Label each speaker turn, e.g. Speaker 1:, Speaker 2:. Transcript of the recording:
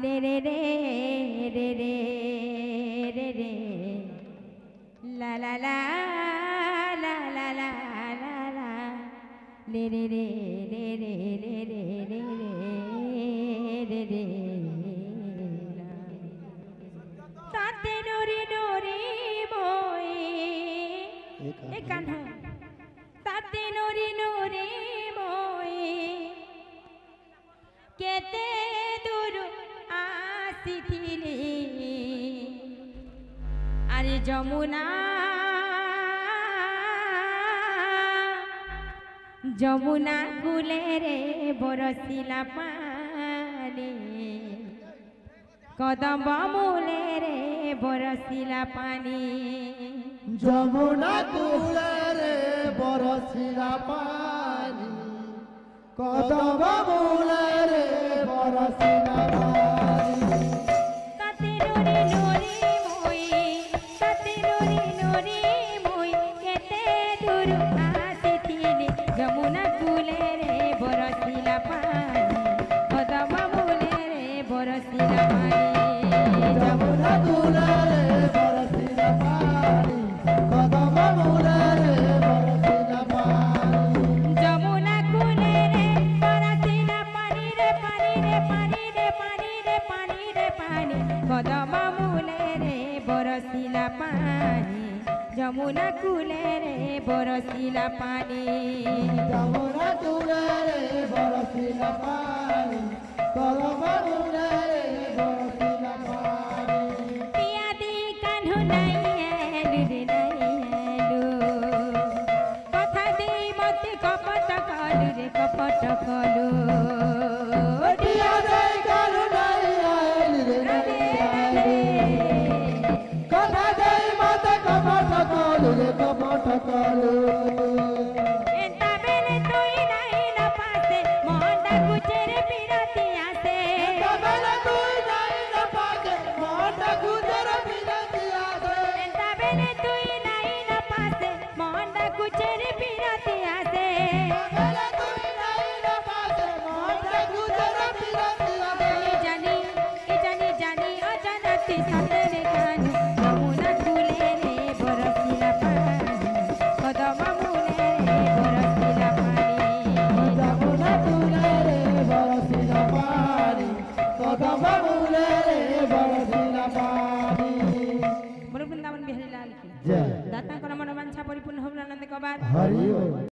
Speaker 1: रे रे रे रे रे रे रे ला ला ला ला ला ला ला ला रे रे रे रे रे रे रे रे रे रे ताते नोरी नोरी बोई एक कान्हा ताते नोरी नोरी बोई केते दूर आसिथिली अरे जमुना जमुना कूले रे बरसिला पानी कदम मूले रे बरसिला पानी
Speaker 2: जमुना कूले रे बरसिला पानी कदम मूले रे बरसिला पानी
Speaker 1: ताते नोरी नोरी मोई ताते नोरी नोरी मोई केते दूर आसिथिली जमुना कूले रे बरसिला पानी कदम मूले रे बरसिला पानी
Speaker 2: जमुना कूले रे बरसिला पानी कदम मूले रे बरसिला पानी
Speaker 1: जमुना कूले रे बरसिला पानी रे पानी रे पानी रे पानी रे पानी रे पानी कदम मूले रे बरसिला पानी जमुना कूले रे बरसिला पानी
Speaker 2: जमुना कूले रे बरसिला पानी कदम मूले रे बरसिला पानी
Speaker 1: पिया दी कान्हु नाई आलु रे नाई आलु कथा दे मते कपट कलु रे कपट कलु
Speaker 2: पिया दे कान्हु नाई आलु रे नाई आलु कथा दे मते कपट कलु रे कपट कलु
Speaker 1: एंता बेले तोई नाई न पासे मोहंडा गुचेरे पिरती आसे
Speaker 2: तबला तुई नाई न पाके मोटा गुजर बिरतिया दे
Speaker 1: एंता बेले तोई नाई न पासे मोहंडा गुचेरे पिरती आसे
Speaker 2: तबला तुई नाई न पाके मोटा गुजर बिरतिया दे
Speaker 1: जानी जानी अजनती सतरे कान्हु जमुना कूले रे बरसिला पानी कदम मूले रे बरसिला पानी
Speaker 2: जमुना कूले रे बरसिला पानी कदम मूले रे बरसिला पानी
Speaker 1: बोलो वृंदावन बिहारी लाल की
Speaker 2: जय
Speaker 1: दाता मनोवांछा परिपूर्ण हो आनंद कबार
Speaker 2: हरि बोल।